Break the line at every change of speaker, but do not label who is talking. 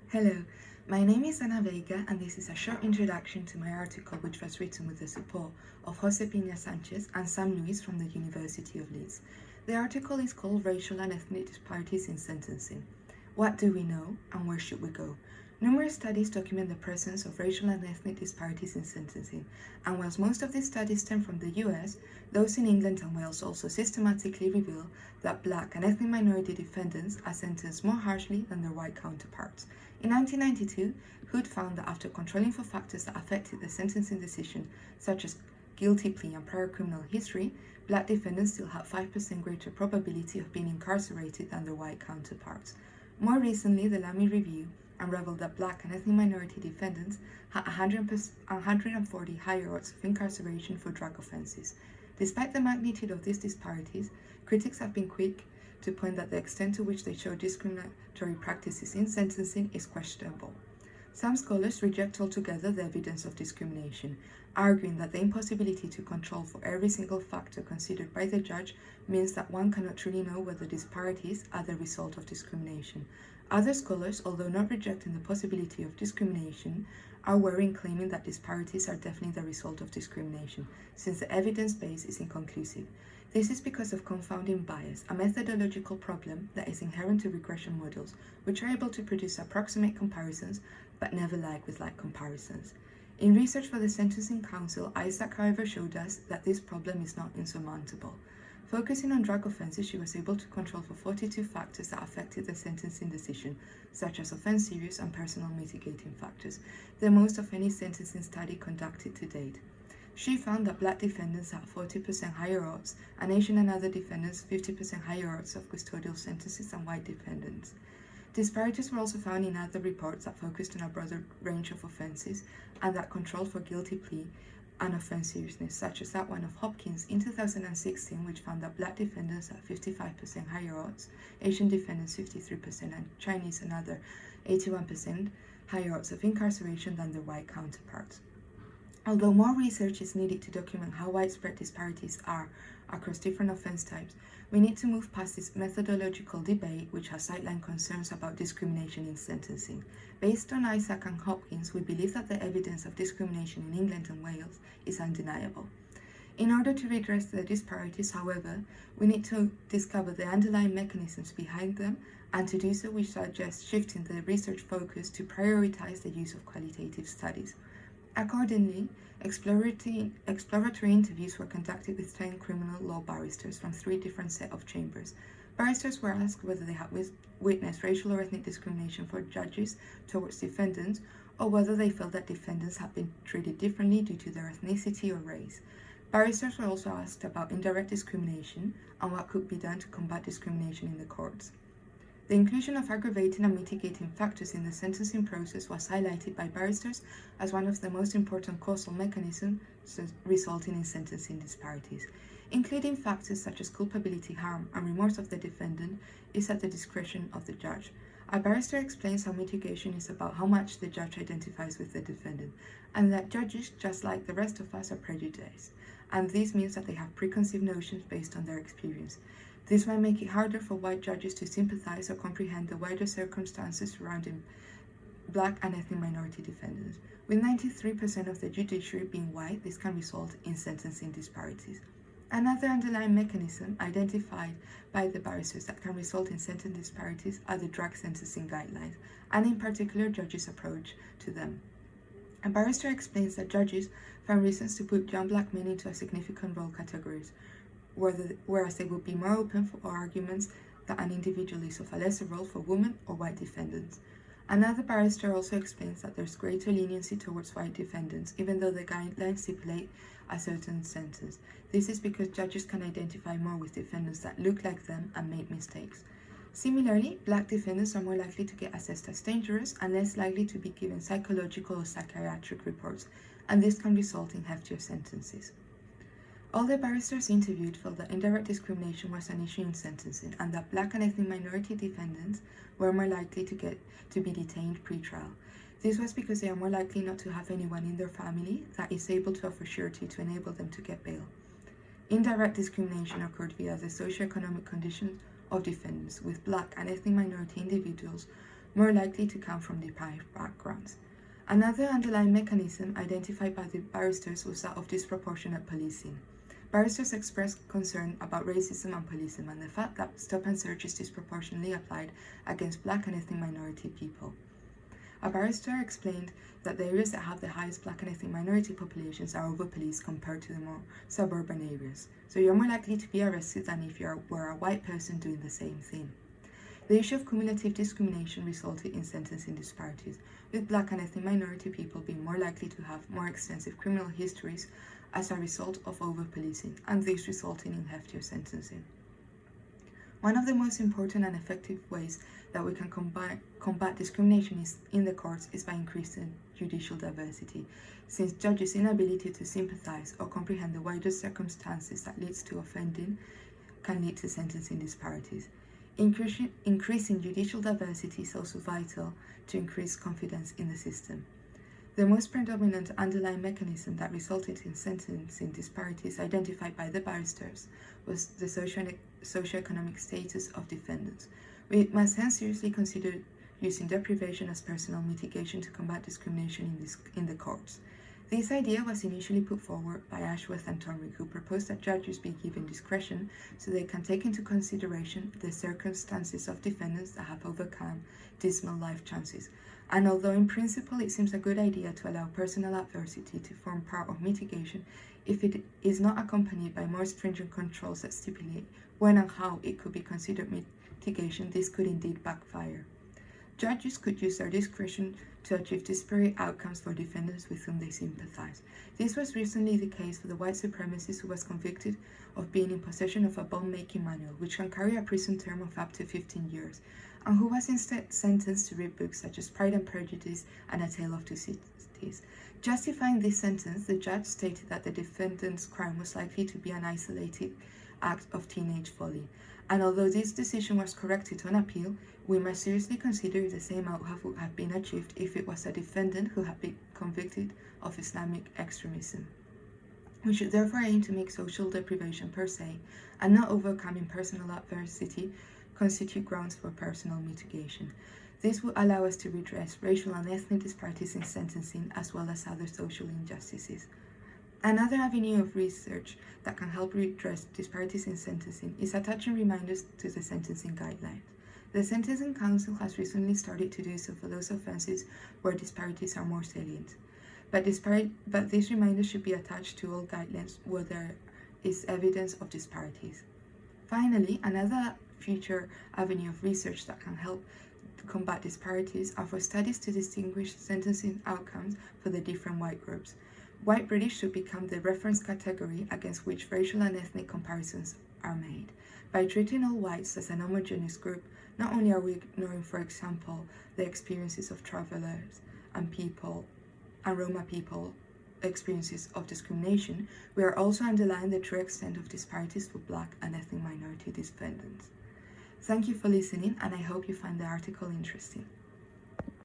Hello, my name is Ana Veiga, and this is a short introduction to my article, which was written with the support of Pina-Sanchez and Sam Lewis from the University of Leeds. The article is called Racial and Ethnic Disparities in Sentencing. What do we know, and where should we go? Numerous studies document the presence of racial and ethnic disparities in sentencing, and whilst most of these studies stem from the US, those in England and Wales also systematically reveal that black and ethnic minority defendants are sentenced more harshly than their white counterparts. In 1992, Hood found that after controlling for factors that affected the sentencing decision, such as guilty plea and prior criminal history, black defendants still had 5% greater probability of being incarcerated than their white counterparts. More recently, the Lamy Review unraveled that black and ethnic minority defendants had 140 higher odds of incarceration for drug offences. Despite the magnitude of these disparities, critics have been quick to point that the extent to which they show discriminatory practices in sentencing is questionable. Some scholars reject altogether the evidence of discrimination, arguing that the impossibility to control for every single factor considered by the judge means that one cannot truly know whether disparities are the result of discrimination. Other scholars, although not rejecting the possibility of discrimination, are wary in claiming that disparities are definitely the result of discrimination, since the evidence base is inconclusive. This is because of confounding bias, a methodological problem that is inherent to regression models, which are able to produce approximate comparisons but never like-with-like comparisons. In research for the Sentencing Council, Isaac, however, showed us that this problem is not insurmountable. Focusing on drug offences, she was able to control for 42 factors that affected the sentencing decision, such as offence series and personal mitigating factors, the most of any sentencing study conducted to date. She found that black defendants had 40% higher odds, and Asian and other defendants 50% higher odds of custodial sentences than white defendants. Disparities were also found in other reports that focused on a broader range of offences and that controlled for guilty plea and offence seriousness, such as that one of Hopkins in 2016, which found that black defendants had 55% higher odds, Asian defendants 53%, and Chinese and other 81% higher odds of incarceration than their white counterparts. Although more research is needed to document how widespread disparities are across different offence types, we need to move past this methodological debate, which has sidelined concerns about discrimination in sentencing. Based on Isaac and Hopkins, we believe that the evidence of discrimination in England and Wales is undeniable. In order to redress the disparities, however, we need to discover the underlying mechanisms behind them, and to do so we suggest shifting the research focus to prioritize the use of qualitative studies. Accordingly, exploratory interviews were conducted with 10 criminal law barristers from 3 different sets of chambers. Barristers were asked whether they had witnessed racial or ethnic discrimination for judges towards defendants, or whether they felt that defendants had been treated differently due to their ethnicity or race. Barristers were also asked about indirect discrimination and what could be done to combat discrimination in the courts. The inclusion of aggravating and mitigating factors in the sentencing process was highlighted by barristers as one of the most important causal mechanisms resulting in sentencing disparities. Including factors such as culpability, harm, and remorse of the defendant is at the discretion of the judge. A barrister explains how mitigation is about how much the judge identifies with the defendant, and that judges, just like the rest of us, are prejudiced, and this means that they have preconceived notions based on their experience. This might make it harder for white judges to sympathize or comprehend the wider circumstances surrounding black and ethnic minority defendants. With 93% of the judiciary being white, this can result in sentencing disparities. Another underlying mechanism identified by the barristers that can result in sentencing disparities are the drug sentencing guidelines, and in particular judges' approach to them. A barrister explains that judges find reasons to put young black men into a significant role categories, whereas they would be more open for arguments that an individual is of a lesser role for women or white defendants. Another barrister also explains that there's greater leniency towards white defendants, even though the guidelines stipulate a certain sentence. This is because judges can identify more with defendants that look like them and make mistakes. Similarly, black defendants are more likely to get assessed as dangerous and less likely to be given psychological or psychiatric reports, and this can result in heftier sentences. All the barristers interviewed felt that indirect discrimination was an issue in sentencing, and that black and ethnic minority defendants were more likely to be detained pre-trial. This was because they are more likely not to have anyone in their family that is able to offer surety to enable them to get bail. Indirect discrimination occurred via the socio-economic conditions of defendants, with black and ethnic minority individuals more likely to come from deprived backgrounds. Another underlying mechanism identified by the barristers was that of disproportionate policing. Barristers expressed concern about racism and policeism and the fact that stop and search is disproportionately applied against Black and ethnic minority people. A barrister explained that the areas that have the highest Black and ethnic minority populations are over-policed compared to the more suburban areas, so you're more likely to be arrested than if you were a white person doing the same thing. The issue of cumulative discrimination resulted in sentencing disparities, with Black and ethnic minority people being more likely to have more extensive criminal histories as a result of over-policing, and this resulting in heftier sentencing. One of the most important and effective ways that we can combat discrimination in the courts is by increasing judicial diversity, since judges' inability to sympathize or comprehend the wider circumstances that leads to offending can lead to sentencing disparities. Increasing judicial diversity is also vital to increase confidence in the system. The most predominant underlying mechanism that resulted in sentencing disparities identified by the barristers was the socio-economic status of defendants. We must hence seriously consider using deprivation as personal mitigation to combat discrimination in the courts. This idea was initially put forward by Ashworth and Tormey, who proposed that judges be given discretion so they can take into consideration the circumstances of defendants that have overcome dismal life chances. And although in principle it seems a good idea to allow personal adversity to form part of mitigation, if it is not accompanied by more stringent controls that stipulate when and how it could be considered mitigation, this could indeed backfire. Judges could use their discretion to achieve disparate outcomes for defendants with whom they sympathize. This was recently the case for the white supremacist who was convicted of being in possession of a bomb-making manual, which can carry a prison term of up to 15 years, and who was instead sentenced to read books such as Pride and Prejudice and A Tale of Two Cities. Justifying this sentence, the judge stated that the defendant's crime was likely to be an isolated act of teenage folly. And although this decision was corrected on appeal, we must seriously consider if the same outcome would have been achieved if it was a defendant who had been convicted of Islamic extremism. We should therefore aim to make social deprivation per se, and not overcoming personal adversity, constitute grounds for personal mitigation. This will allow us to redress racial and ethnic disparities in sentencing as well as other social injustices. Another avenue of research that can help redress disparities in sentencing is attaching reminders to the sentencing guidelines. The Sentencing Council has recently started to do so for those offenses where disparities are more salient. But these reminders should be attached to all guidelines where there is evidence of disparities. Finally, another future avenue of research that can help combat disparities are for studies to distinguish sentencing outcomes for the different white groups. White British should become the reference category against which racial and ethnic comparisons are made. By treating all whites as an homogeneous group, not only are we ignoring, for example, the experiences of travelers and Roma people experiences of discrimination, we are also underlying the true extent of disparities for Black and ethnic minority defendants. Thank you for listening, and I hope you find the article interesting.